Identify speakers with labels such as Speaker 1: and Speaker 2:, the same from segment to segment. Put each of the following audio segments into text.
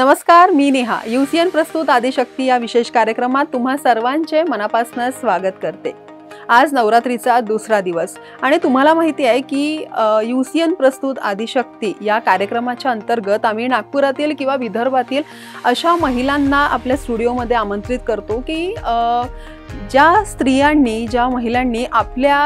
Speaker 1: नमस्कार, मी नेहा. यूसीएन प्रस्तुत आदिशक्ती या विशेष कार्यक्रमात तुम्हा सर्वांचे मनापासून स्वागत करते. आज नवरात्रीचा दुसरा दिवस आणि तुम्हाला माहिती आहे की यूसीएन प्रस्तुत आदिशक्ती या कार्यक्रमाच्या अंतर्गत आम्ही नागपुरातील किंवा विदर्भातील अशा महिलांना आपल्या स्टुडिओमध्ये आमंत्रित करतो की ज्या स्त्रियांनी, ज्या महिलांनी आपल्या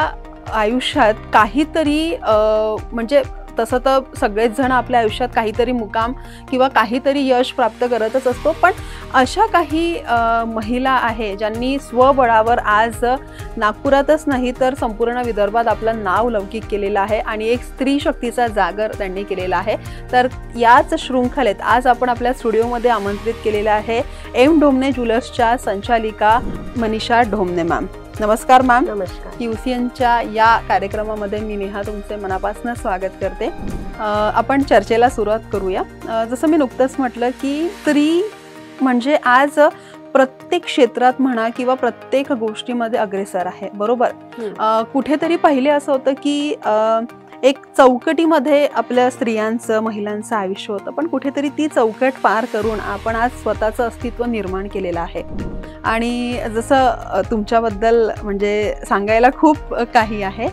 Speaker 1: आयुष्यात काहीतरी म्हणजे तसं तर सगळेच जण आपल्या आयुष्यात काहीतरी मुकाम किंवा काहीतरी यश प्राप्त करतच असतो, पण अशा काही महिला आहे ज्यांनी स्वबळावर आज नागपुरातच नाही तर संपूर्ण विदर्भात आपलं नाव लौकिक केलेलं आहे आणि एक स्त्री शक्तीचा जागर त्यांनी केलेला आहे. तर याच शृंखलेत आज आपण आपल्या स्टुडिओमध्ये आमंत्रित केलेलं आहे एम ढोमने ज्वेलर्सच्या संचालिका मनीषा ढोमने मॅम. नमस्कार मॅम.
Speaker 2: नमस्कार.
Speaker 1: यूसीएनच्या या कार्यक्रमामध्ये मी नेहा तुमचे मनापासून स्वागत करते. आपण चर्चेला सुरुवात करूया. जसं मी नुकतंच म्हटलं की स्त्री म्हणजे आज प्रत्येक क्षेत्रात म्हणा किंवा प्रत्येक गोष्टीमध्ये अग्रेसर आहे, बरोबर. कुठेतरी पहिले असं होतं की एक चौकटीमध्ये आपल्या स्त्रियांचं, महिलांचं आयुष्य होतं, पण कुठेतरी ती चौकट पार करून आपण आज स्वतःचं अस्तित्व निर्माण केलेलं आहे. आणि जसं तुमच्याबद्दल म्हणजे सांगायला खूप काही आहे.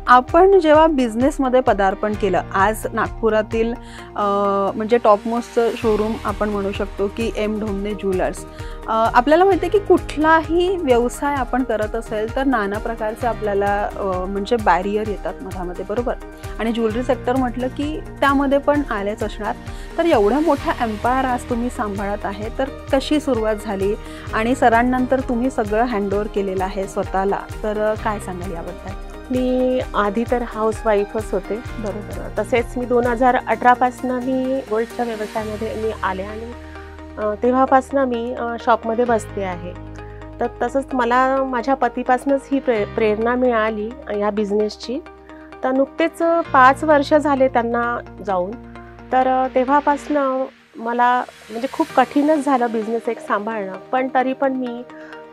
Speaker 1: आपण जेव्हा बिझनेसमध्ये पदार्पण केलं, आज नागपुरातील म्हणजे टॉपमोस्ट शोरूम आपण म्हणू शकतो की एम ढोमने ज्वेलर्स. आपल्याला माहिती आहे की कुठलाही व्यवसाय आपण करत असेल तर नाना प्रकारचे आपल्याला म्हणजे बॅरियर येतात मधामध्ये, बरोबर. आणि ज्वेलरी सेक्टर म्हटलं की त्यामध्ये पण आलेच असणार. तर एवढ्या मोठ्या एम्पायर आज तुम्ही सांभाळत आहे, तर कशी सुरुवात झाली आणि सरांनंतर तुम्ही सगळं हँडओव्हर केलेलं आहे स्वतःला, तर काय सांगाल याबद्दल?
Speaker 2: मी आधी तर हाऊसवाईफच होते, बरोबर. तसेच मी 2018पासून मी गोल्डच्या व्यवसायामध्ये मी आले आणि तेव्हापासून मी शॉपमध्ये बसते आहे. तर तसंच मला माझ्या पतीपासूनच ही प्रेरणा मिळाली या बिझनेसची. तर नुकतेच 5 वर्ष झाले त्यांना जाऊन. तर तेव्हापासून मला म्हणजे खूप कठीणच झालं बिझनेस एक सांभाळणं, पण तरी पण मी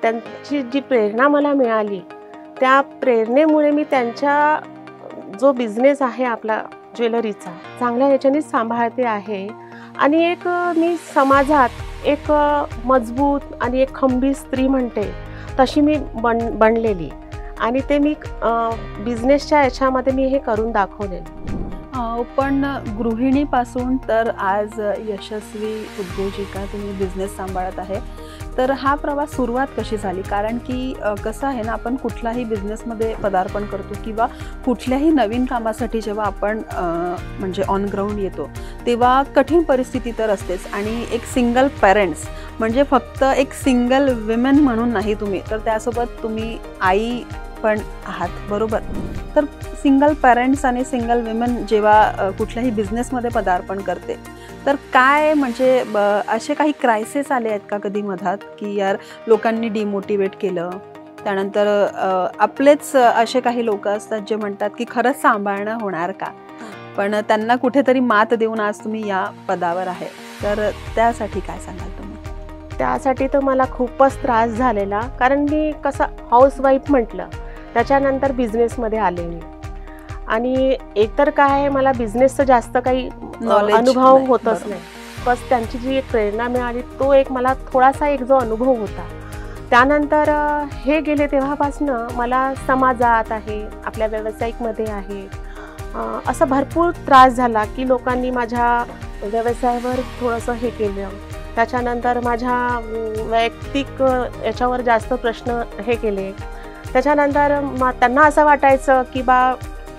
Speaker 2: त्यांची जी प्रेरणा मला मिळाली त्या प्रेरणेमुळे मी त्यांच्या जो बिझनेस आहे आपला ज्वेलरीचा चांगल्या याच्याने सांभाळते आहे. आणि एक मी समाजात एक मजबूत आणि एक खंबीर स्त्री म्हणते तशी मी बनलेली आणि ते मी बिझनेसच्या याच्यामध्ये मी हे करून दाखवलेलं.
Speaker 1: पण गृहिणीपासून तर आज यशस्वी उद्योजिका तुम्ही बिझनेस सांभाळत आहे, तर हा प्रवास सुरुवात कशी झाली? कारण की कसं आहे ना, आपण कुठलाही बिझनेसमध्ये पदार्पण करतो किंवा कुठल्याही नवीन कामासाठी जेव्हा आपण म्हणजे ऑन ग्राउंड येतो तेव्हा कठीण परिस्थिती तर असतेच. आणि एक सिंगल पॅरेंट्स म्हणजे फक्त एक सिंगल विमेन म्हणून नाही तुम्ही, तर त्यासोबत तुम्ही आई पण आहात, बरोबर. तर सिंगल पॅरेंट्स आणि सिंगल विमेन जेव्हा कुठल्याही बिझनेसमध्ये पदार्पण करते तर काय म्हणजे असे काही क्रायसिस आले आहेत का कधी मधात की यार लोकांनी डिमोटिवेट केलं? त्यानंतर आपलेच असे काही लोक असतात जे म्हणतात की खरंच सांभाळणं होणार का, पण त्यांना कुठेतरी मात देऊन आज तुम्ही या पदावर आहे, तर त्यासाठी काय सांगाल तुम्ही?
Speaker 2: त्यासाठी तर मला खूपच त्रास झालेला, कारण मी कसं हाऊसवाईफ म्हटलं त्याच्यानंतर बिझनेसमध्ये आले मी. आणि एकतर काय आहे, मला बिझनेसचं जास्त काही अनुभव होतच नाही. बस त्यांची जी एक प्रेरणा मिळाली तो एक मला थोडासा एक जो अनुभव होता. त्यानंतर हे गेले तेव्हापासून मला समाजात आहे, आपल्या व्यावसायिकमध्ये आहे, असं भरपूर त्रास झाला की लोकांनी माझ्या व्यवसायावर थोडंसं हे केलं. त्याच्यानंतर माझ्या वैयक्तिक याच्यावर जास्त प्रश्न हे केले. त्याच्यानंतर त्यांना असं वाटायचं की बा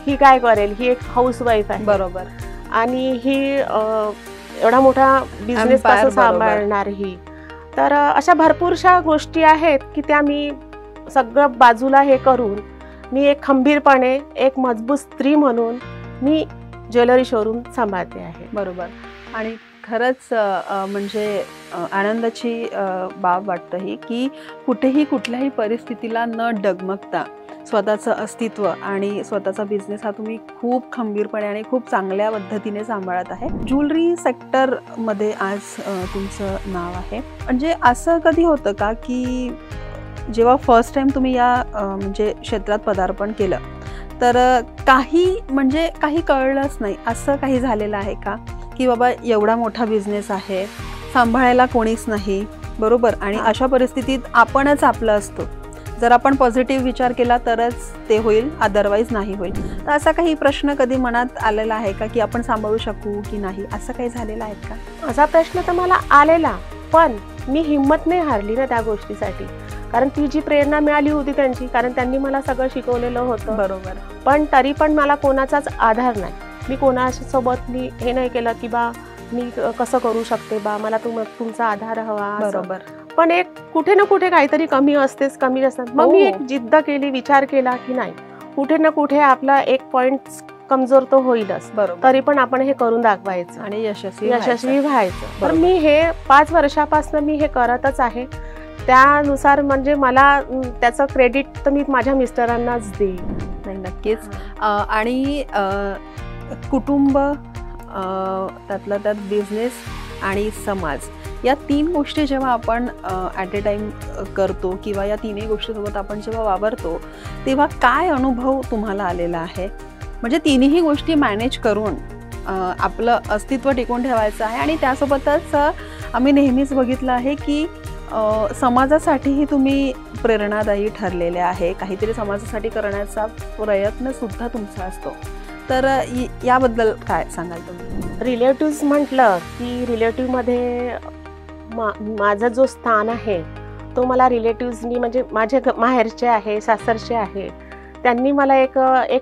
Speaker 2: ही काय करेल, ही एक हाऊसवाईफ आहे,
Speaker 1: बरोबर,
Speaker 2: आणि ही एवढा मोठा बिझनेस कसं सांभाळणार ही. तर अशा भरपूरशा गोष्टी आहेत की त्या मी सगळं बाजूला हे करून मी एक खंबीरपणे एक मजबूत स्त्री म्हणून मी ज्वेलरी शोरूम सांभाळते आहे,
Speaker 1: बरोबर. आणि खरंच म्हणजे आनंदाची बाब वाटतं ही की कुठेही कुठल्याही परिस्थितीला न डगमगता स्वतःचं अस्तित्व आणि स्वतःचा बिझनेस हा तुम्ही खूप खंबीरपणे आणि खूप चांगल्या पद्धतीने सांभाळत आहे. ज्वेलरी सेक्टरमध्ये आज तुमचं नाव आहे. म्हणजे असं कधी होतं का की जेव्हा फर्स्ट टाइम तुम्ही या म्हणजे क्षेत्रात पदार्पण केलं तर काही म्हणजे काही कळलंच नाही असं काही झालेलं आहे का? की बाबा एवढा मोठा बिझनेस आहे, सांभाळायला कोणीच नाही, बरोबर, आणि अशा परिस्थितीत आपणच आपलं असतो. जर आपण पॉझिटिव्ह विचार केला तरच ते होईल, अदरवाईज नाही होईल. तर असा काही प्रश्न कधी मनात आलेला आहे का की आपण सांभाळू शकू की नाही, असं काही झालेलं आहे का?
Speaker 2: असा प्रश्न तर मला आलेला, पण मी हिंमत नाही हारली ना त्या गोष्टीसाठी. कारण ती जी प्रेरणा मिळाली होती त्यांची, कारण त्यांनी मला सगळं शिकवलेलं होतं,
Speaker 1: बरोबर.
Speaker 2: पण तरी पण मला कोणाचाच आधार नाही. मी कोणासोबत मी हे नाही केलं की बा मी कसं करू शकते बा, मला तुमचा आधार हवा,
Speaker 1: बरोबर.
Speaker 2: पण एक कुठे ना कुठे काहीतरी कमी असतेच, कमी असतात. मग मी एक जिद्द केली, विचार केला की नाही, कुठे ना कुठे आपला एक पॉइंट कमजोर तो होईलच, तरी पण आपण हे करून दाखवायचं
Speaker 1: आणि यशस्वी
Speaker 2: व्हायचं. तर मी हे 5 वर्षापासून मी हे करतच आहे. त्यानुसार म्हणजे मला त्याचं क्रेडिट तर मी माझ्या मिस्टरांनाच देईन.
Speaker 1: नाही, नक्कीच. आणि कुटुंब, त्यातला त्यात बिझनेस आणि समाज, या 3 गोष्टी जेव्हा आपण ॲट ए टाइम करतो किंवा या 3ही गोष्टीसोबत आपण जेव्हा वावरतो, तेव्हा काय अनुभव तुम्हाला आलेला आहे? म्हणजे 3ही गोष्टी मॅनेज करून आपलं अस्तित्व टिकवून ठेवायचं आहे. आणि त्यासोबतच आम्ही नेहमीच बघितलं आहे की समाजासाठीही तुम्ही प्रेरणादायी ठरलेले आहे, काहीतरी समाजासाठी करण्याचा प्रयत्न सुद्धा तुमचा असतो. तर याबद्दल काय सांगाल तुम्ही?
Speaker 2: रिलेटिव्स म्हटलं की रिलेटिव्हमध्ये माझं जो स्थान आहे तो मला रिलेटिव्सनी, म्हणजे माझे माहेरचे आहे, सासरचे आहे, त्यांनी मला एक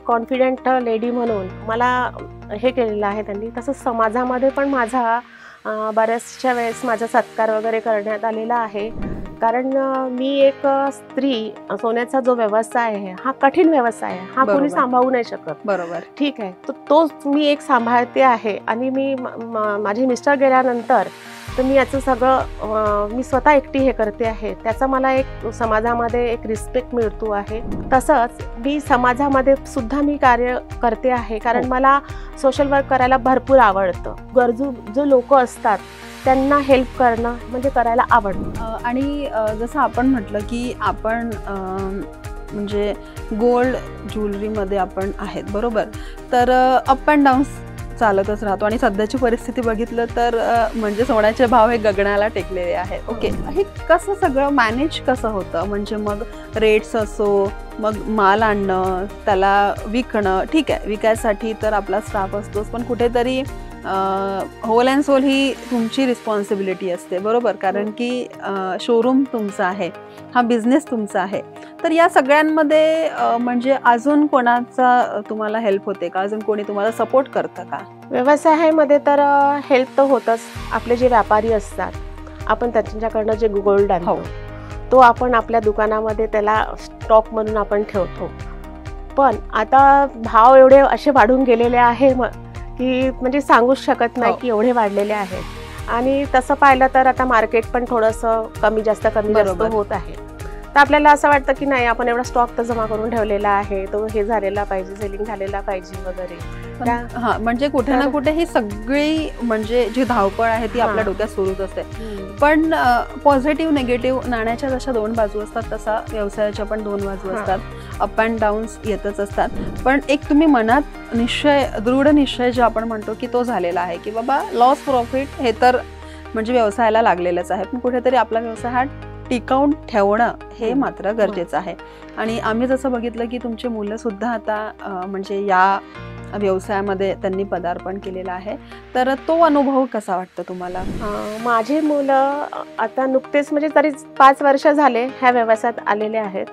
Speaker 2: कॉन्फिडंट लेडी म्हणून मला हे केलेलं आहे त्यांनी. तसंच समाजामध्ये पण माझा बऱ्याचशा वेळेस माझा सत्कार वगैरे करण्यात आलेला आहे. कारण मी एक स्त्री, सोन्याचा जो व्यवसाय आहे हा कठीण व्यवसाय आहे, हा कोणी सांभाळू नाही शकत,
Speaker 1: बरोबर,
Speaker 2: ठीक आहे. तर तोच मी एक सांभाळते आहे. आणि मी माझे मिस्टर गेल्यानंतर तर मी याचं सगळं मी स्वतः एकटी हे करते आहे. त्याचा मला एक समाजामध्ये एक रिस्पेक्ट मिळतो आहे. तसंच मी समाजामध्ये सुद्धा मी कार्य करते आहे, कारण मला सोशल वर्क करायला भरपूर आवडतं. गरजू जो लोक असतात त्यांना हेल्प करणं म्हणजे करायला आवडतं.
Speaker 1: आणि जसं आपण म्हटलं की आपण म्हणजे गोल्ड ज्वेलरीमध्ये आपण आहेत, बरोबर, तर अप अँड डाऊन्स चालतच राहतो. आणि सध्याची परिस्थिती बघितलं तर म्हणजे सोन्याचे भाव हे गगनाला टेकलेले आहेत. ओके, हे कसं सगळं मॅनेज कसं होतं? म्हणजे मग रेट्स असो, मग माल आणणं, त्याला विकणं, ठीक आहे, विकायसाठी तर आपला स्टाफ असतोच, पण कुठेतरी होल अँड सोल ही तुमची रिस्पॉन्सिबिलिटी असते, बरोबर, कारण की शोरूम तुमचा आहे, हा बिझनेस तुमचा आहे. तर या सगळ्यांमध्ये म्हणजे अजून कोणाचा तुम्हाला हेल्प होते का? अजून कोणी तुम्हाला सपोर्ट करतं का?
Speaker 2: व्यवसायामध्ये तर हेल्प तर होतच. आपले जे व्यापारी असतात, आपण त्यांच्याकडनं जे गोल्ड आणतो तो आपण आपल्या दुकानामध्ये त्याला स्टॉक म्हणून आपण ठेवतो. पण आता भाव एवढे असे वाढून गेलेले आहे की म्हणजे सांगूच शकत नाही की एवढे वाढलेले आहेत. आणि तसं पाहिलं तर आता मार्केट पण थोडंसं कमी जास्त होत आहे. तर आपल्याला असं वाटतं की नाही, आपण एवढा स्टॉक तर जमा करून ठेवलेला आहे, तो हे झालेला पाहिजे, सेलिंग झालेला पाहिजे वगैरे.
Speaker 1: हा, म्हणजे कुठे ना कुठे ही सगळी म्हणजे जी धावपळ आहे ती आपल्या डोक्यात सुरूच असते. पण पॉझिटिव्ह निगेटिव्ह नाण्याच्या जशा 2 बाजू असतात, तसा व्यवसायाच्या पण 2 बाजू असतात. अप अँड डाऊन्स येतच असतात. पण एक तुम्ही मनात निश्चय, दृढ निश्चय जे आपण म्हणतो की तो झालेला आहे की बाबा लॉस प्रॉफिट हे तर म्हणजे व्यवसायाला लागलेलंच आहे, पण कुठेतरी आपला व्यवसाय हा टिकवून ठेवणं हे मात्र गरजेचं आहे. आणि आम्ही जसं बघितलं की तुमचे मुलं सुद्धा आता म्हणजे या व्यवसायामध्ये त्यांनी पदार्पण केलेलं आहे, तर तो अनुभव कसा वाटतो तुम्हाला?
Speaker 2: माझे मुलं आता नुकतेच म्हणजे तरी 5 वर्ष झाले ह्या व्यवसायात आलेले आहेत.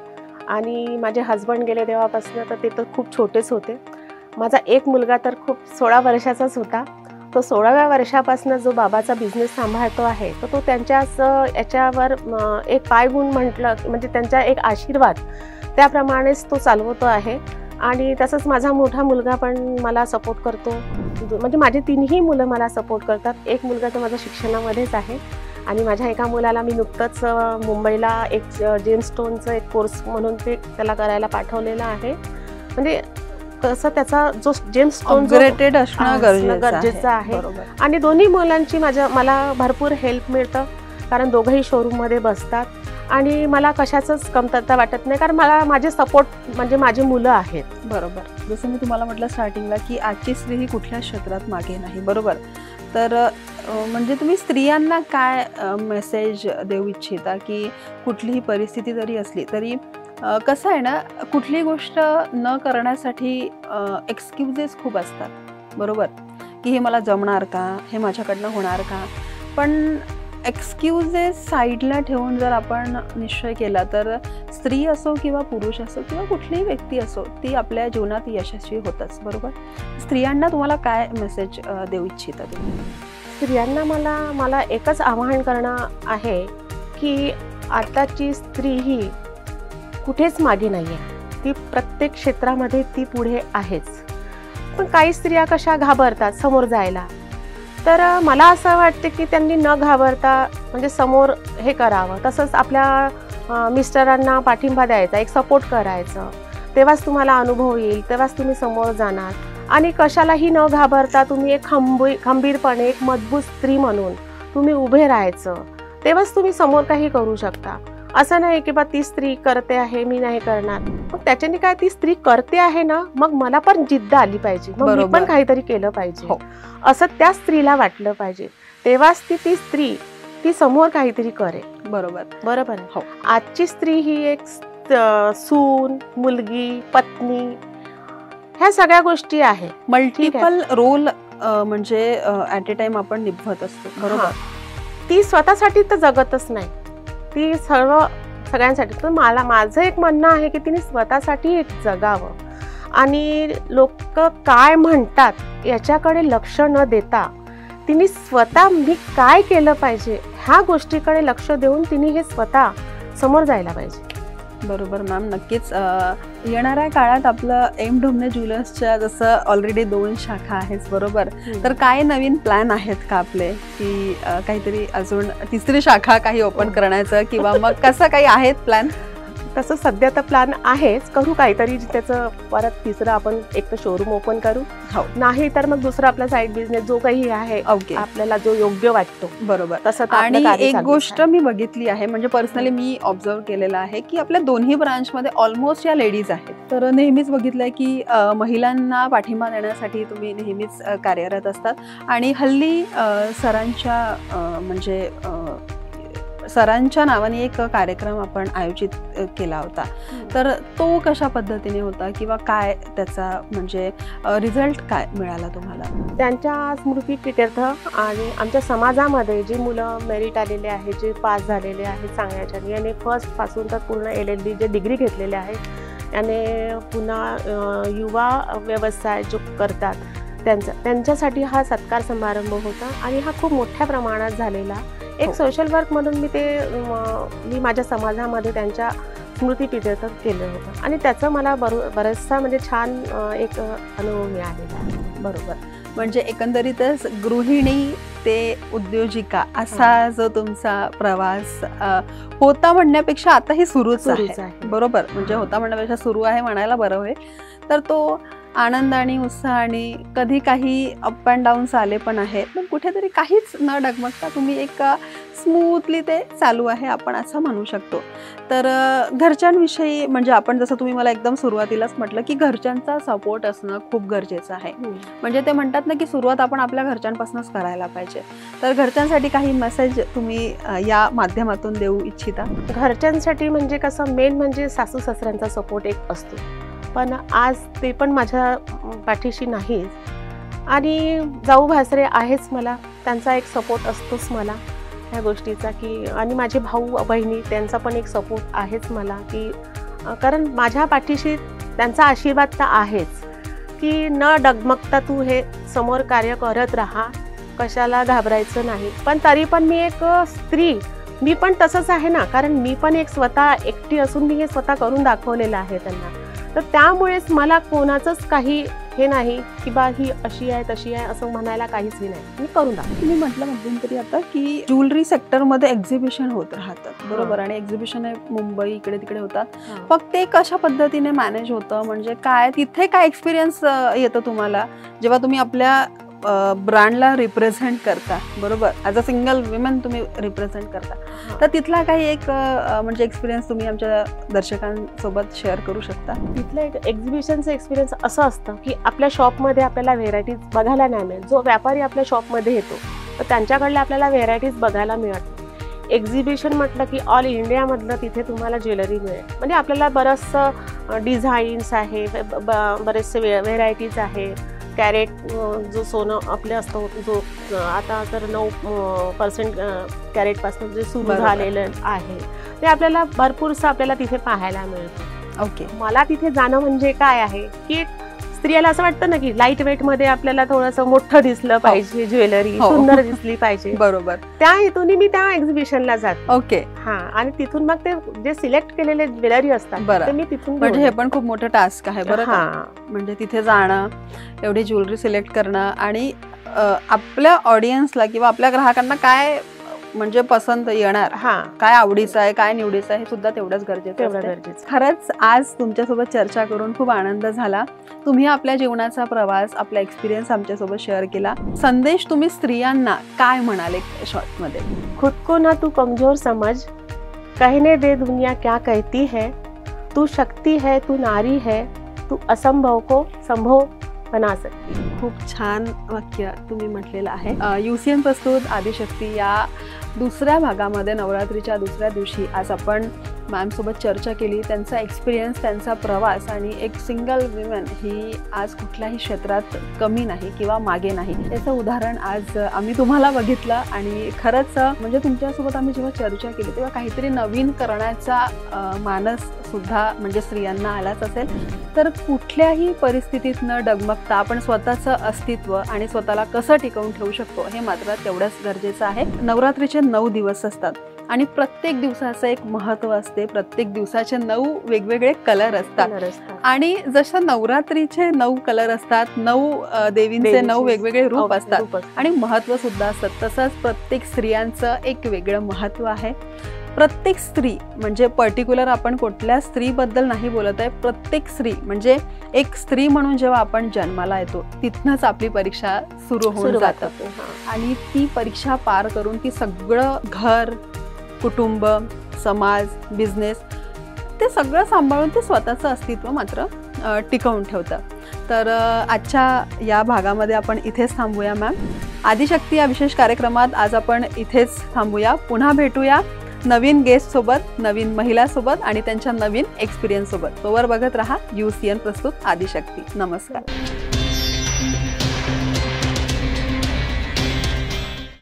Speaker 2: आणि माझे हस्बंड गेले तेव्हापासून तर ते तर खूप छोटेच होते. माझा एक मुलगा तर खूप 16 वर्षाचाच होता. तो 16व्या वर्षापासून जो बाबाचा बिझनेस सांभाळतो आहे, तर तो त्यांच्याच याच्यावर एक पायगुण म्हटलं म्हणजे त्यांचा एक आशीर्वाद त्याप्रमाणेच तो चालवतो आहे. आणि तसंच माझा मोठा मुलगा पण मला सपोर्ट करतो. म्हणजे माझे 3ही मुलं मला सपोर्ट करतात. एक मुलगा तर माझा शिक्षणामध्येच आहे. आणि माझ्या एका मुलाला मी नुकतंच मुंबईला एक जेमस्टोनचं एक कोर्स म्हणून ते त्याला करायला पाठवलेलं आहे. म्हणजे तसं त्याचा जो जेमस्टोन
Speaker 1: अपग्रेडेड असणं
Speaker 2: गरजेचं आहे. आणि दोन्ही मुलांची मला भरपूर हेल्प मिळतं, कारण दोघंही शोरूममध्ये बसतात. आणि मला कशाचंच कमतरता वाटत नाही, कारण मला माझे सपोर्ट म्हणजे माझी मुलं आहेत.
Speaker 1: बरोबर, जसं मी तुम्हाला म्हटलं स्टार्टिंगला की आजची स्त्री ही कुठल्याच क्षेत्रात मागे नाही, बरोबर. तर म्हणजे तुम्ही स्त्रियांना काय मेसेज देऊ इच्छिता की कुठलीही परिस्थिती जरी असली तरी कसं आहे ना, कुठली गोष्ट न करण्यासाठी एक्सक्युजेस खूप असतात, बरोबर, की हे मला जमणार का, हे माझ्याकडनं होणार का. पण एक्सक्युजेस साईडला ठेवून जर आपण निश्चय केला तर स्त्री असो किंवा पुरुष असो किंवा कुठलीही व्यक्ती असो ती आपल्या जीवनात यशस्वी होतच, बरोबर. स्त्रियांना तुम्हाला काय मेसेज देऊ इच्छिता तुम्ही?
Speaker 2: स्त्रियांना मला एकच आवाहन करणं आहे की आताची स्त्री ही कुठेच मागे नाही आहे, ती प्रत्येक क्षेत्रामध्ये ती पुढे आहेच. पण काही स्त्रिया कशा घाबरतात समोर जायला. तर मला असं वाटतं की त्यांनी न घाबरता म्हणजे समोर हे करावं. तसंच आपल्या मिस्टरांना पाठिंबा द्यायचा, एक सपोर्ट करायचं. तेव्हाच तुम्हाला अनुभव येईल, तेव्हाच तुम्ही समोर जाणार. आणि कशालाही न घाबरता तुम्ही एक खंबीरपणे एक मजबूत स्त्री म्हणून तुम्ही उभे राहायचं. तेव्हाच तुम्ही समोर काही करू शकता. असं नाही की बा ती स्त्री करते आहे मी नाही करणार. मग त्याच्याने काय, ती स्त्री करते आहे ना, मग मला पण जिद्द आली पाहिजे, मग मी पण काहीतरी केलं पाहिजे असं त्या स्त्रीला वाटलं पाहिजे. तेव्हाच ती स्त्री ती समोर काहीतरी करेल. बरोबर आहे. आजची स्त्री ही एक सून, मुलगी, पत्नी ह्या सगळ्या गोष्टी आहे.
Speaker 1: मल्टिपल रोल म्हणजे ऍट ए टाइम आपण निभवत असतो, बरोबर.
Speaker 2: ती स्वतःसाठी तर जगतच नाही, ती सगळ्यांसाठी. तर माझं एक म्हणणं आहे की तिने स्वतःसाठी एक जगावं आणि लोक काय म्हणतात याच्याकडे लक्ष न देता तिने स्वतः मी काय केलं पाहिजे ह्या गोष्टीकडे लक्ष देऊन तिने हे स्वतः समोर जायला पाहिजे.
Speaker 1: बरोबर मॅम, नक्कीच. येणाऱ्या काळात आपलं एम ढोमणे ज्वेलर्सच्या जसं ऑलरेडी 2 शाखा आहेत, बरोबर, तर काय नवीन प्लॅन आहेत का आपले की काहीतरी अजून 3री शाखा काही ओपन करण्याचं किंवा मग कसं काही आहेत प्लॅन?
Speaker 2: तसं सध्या तर प्लॅन आहेच, करू काहीतरी त्याचं परत 3रं आपण एक तर शोरूम ओपन करू, नाही तर मग दुसरा आपला साईड बिझनेस जो काही आहे आपल्याला जो योग्य वाटतो,
Speaker 1: बरोबर तसं. आणि एक गोष्ट मी बघितली आहे, म्हणजे पर्सनली मी ऑब्झर्व केलेलं आहे की आपल्या दोन्ही ब्रांचमध्ये ऑलमोस्ट या लेडीज आहेत. तर नेहमीच बघितलंय की महिलांना पाठिंबा देण्यासाठी तुम्ही नेहमीच कार्यरत असतात. आणि हल्ली सरांच्या नावाने एक कार्यक्रम आपण आयोजित केला होता. तर तो कशा पद्धतीने होता किंवा काय त्याचा म्हणजे रिझल्ट काय मिळाला तुम्हाला?
Speaker 2: त्यांच्या स्मृतीप्रित्यर्थ आणि आमच्या समाजामध्ये जी मुलं मेरिट आलेले आहेत, जे पास झालेले आहेत चांगल्याच्याने, याने फर्स्टपासून तर पूर्ण LLB जे डिग्री घेतलेले आहेत, याने पुन्हा युवा व्यवसाय जो करतात त्यांच्यासाठी हा सत्कार समारंभ होता. आणि हा खूप मोठ्या प्रमाणात झालेला. एक सोशल वर्क म्हणून मी माझ्या समाजामध्ये त्यांच्या स्मृतीप्रित्यर्थ केलं होतं आणि त्याचं मला बरंचसा म्हणजे छान एक अनुभव मिळालेला आहे.
Speaker 1: बरोबर, म्हणजे एकंदरीतच गृहिणी ते उद्योजिका असा जो तुमचा प्रवास होता म्हणण्यापेक्षा आताही सुरूच आहे, बरोबर. म्हणजे होता म्हणण्यापेक्षा सुरू आहे म्हणायला बरं होईल. तर तो आनंद आणि उत्साह आणि कधी काही अप अँड डाऊन्स आले पण आहेत, पण कुठेतरी काहीच न डगमगता तुम्ही एक स्मूथली ते चालू आहे आपण असं म्हणू शकतो. तर घरच्यांविषयी म्हणजे आपण जसं तुम्ही मला एकदम सुरुवातीलाच म्हटलं की घरच्यांचा सपोर्ट असणं खूप गरजेचं आहे. म्हणजे ते म्हणतात ना की सुरुवात आपण आपल्या घरच्यांपासूनच करायला पाहिजे. तर घरच्यांसाठी काही मेसेज तुम्ही या माध्यमातून देऊ इच्छिता?
Speaker 2: घरच्यांसाठी म्हणजे कसं, मेन म्हणजे सासू सासऱ्यांचा सपोर्ट एक असतो, पण आज ते पण माझ्या पाठीशी नाहीच. आणि जाऊ भासरे आहेच, मला त्यांचा एक सपोर्ट असतोच मला ह्या गोष्टीचा की. आणि माझे भाऊ बहिणी त्यांचा पण एक सपोर्ट आहेच मला की, कारण माझ्या पाठीशी त्यांचा आशीर्वाद तर आहेच की न डगमगता तू हे समोर कार्य करत राहा, कशाला घाबरायचं नाही. पण तरी पण मी एक स्त्री, मी पण तसंच आहे ना, कारण मी पण एक स्वतः एकटी असून मी हे स्वतः करून दाखवलेलं आहे त्यांना. तर त्यामुळेच मला कोणाचंच काही हे नाही की बा ही अशी आहे तशी आहे असं म्हणायला काहीच नाही, मी करून दाखवते.
Speaker 1: तुम्ही म्हटलं मध्यंतरी आता की ज्वेलरी सेक्टरमध्ये एक्झिबिशन होत राहतात, बरोबर, आणि एक्झिबिशन मुंबई इकडे तिकडे होतात. मग ते कशा पद्धतीने मॅनेज होतं, म्हणजे काय तिथे काय एक्सपिरियन्स येतं तुम्हाला जेव्हा तुम्ही आपल्या ब्रँडला रिप्रेझेंट करता, बरोबर, ॲज अ सिंगल विमन तुम्ही रिप्रेझेंट करता, तर तिथला काही एक म्हणजे एक्सपिरियन्स तुम्ही आमच्या दर्शकांसोबत शेअर करू शकता?
Speaker 2: तिथलं एक एक्झिबिशनचं एक्सपिरियन्स असं असतं की आपल्या शॉपमध्ये आपल्याला व्हेरायटीज बघायला नाही मिळत. जो व्यापारी आपल्या शॉपमध्ये येतो तर त्यांच्याकडल्या आपल्याला व्हेरायटीज बघायला मिळत. एक्झिबिशन म्हटलं की ऑल इंडियामधलं तिथे तुम्हाला ज्वेलरी मिळेल. म्हणजे आपल्याला बरंचसं डिझाईन्स आहे, बरेचसे व्हेरायटीज आहे. कॅरेट जो सोनं आपले असतं, जो आता तर 9% कॅरेटपासून जे सुरू झालेलं आहे ते आपल्याला भरपूरसं आपल्याला तिथे पाहायला मिळतं.
Speaker 1: ओके.
Speaker 2: मला तिथे जाणं म्हणजे काय आहे की स्त्रियाला असं वाटतं ना की लाईट वेट मध्ये आपल्याला थोडंसं मोठं दिसलं पाहिजे, ज्वेलरी सुंदर दिसली पाहिजे.
Speaker 1: बरोबर.
Speaker 2: त्या हेतूने मी त्या एक्झिबिशनला जाते.
Speaker 1: ओके.
Speaker 2: हा, आणि तिथून मग ते जे सिलेक्ट केलेले ज्वेलरी असतात ते मी तिथून.
Speaker 1: म्हणजे हे पण खूप मोठं टास्क आहे बरं का. म्हणजे तिथे जाणं, एवढी ज्वेलरी सिलेक्ट करणं आणि आपल्या ऑडियन्सला किंवा आपल्या ग्राहकांना काय म्हणजे पसंत येणार, काय आवडीचं आहे, काय निवडीचं आहे, हे सुद्धा तेवढंच गरजेचं. खरंच आज तुमच्यासोबत चर्चा करून खूप आनंद झाला. तुम्ही आपल्या जीवनाचा प्रवास, आपला एक्सपिरियन्स आमच्यासोबत शेअर केला. संदेश तुम्ही स्त्रियांना काय म्हणाले शॉर्ट मध्ये?
Speaker 2: खुद को ना तू कमजोर समझ, कहने दे दुनिया क्या कहती है, तू शक्ती है, तू नारी है, तू असंभव को संभव बना सकती.
Speaker 1: खूप छान वाक्य तुम्ही म्हटलेलं आहे. UCN प्रस्तुत आदिशक्ती या दुसऱ्या भागामध्ये नवरात्रीच्या दुसऱ्या दिवशी आज आपण मॅम सोबत चर्चा केली. त्यांचा एक्सपिरियन्स, त्यांचा प्रवास आणि एक सिंगल विमेन ही आज कुठल्याही क्षेत्रात कमी नाही किंवा मागे नाही, याचं उदाहरण आज आम्ही तुम्हाला बघितलं. आणि खरंच म्हणजे तुमच्यासोबत आम्ही जेव्हा चर्चा केली तेव्हा काहीतरी नवीन करण्याचा मानस सुद्धा म्हणजे स्त्रियांना आलाच असेल. तर कुठल्याही परिस्थितीत न डगमगता आपण स्वतःचं अस्तित्व आणि स्वतःला कसं टिकवून ठेवू शकतो हे मात्र तेवढंच गरजेचं आहे. नवरात्रीचे 9 दिवस असतात आणि प्रत्येक दिवसाचं एक महत्त्व असते. प्रत्येक दिवसाचे 9 वेगवेगळे कलर असतात आणि जसं नवरात्रीचे 9 कलर असतात, 9 देवींचे 9 वेगवेगळे रूप असतात आणि महत्त्व सुद्धा असतात, तसंच प्रत्येक स्त्रियांचं एक वेगळं महत्त्व आहे. प्रत्येक स्त्री म्हणजे पर्टिक्युलर आपण कुठल्या स्त्रीबद्दल नाही बोलत आहे. प्रत्येक स्त्री म्हणजे एक स्त्री म्हणून जेव्हा आपण जन्माला येतो तिथनंच आपली परीक्षा सुरू होऊन जातं आणि ती परीक्षा पार करून ती सगळं घर, कुटुंब, समाज, बिझनेस ते सगळं सांभाळून ते स्वतःचं अस्तित्व मात्र टिकवून ठेवतं. तर आजच्या या भागामध्ये आपण इथेच थांबूया मॅम. आदिशक्ती या विशेष कार्यक्रमात आज आपण इथेच थांबूया. पुन्हा भेटूया नवीन गेस्ट सोबत, नवीन महिला सोबत आणि त्यांच्या नवीन एक्सपिरियन्स सोबत. तोवर बघत रहा UCN प्रस्तुत आदिशक्ती. नमस्कार.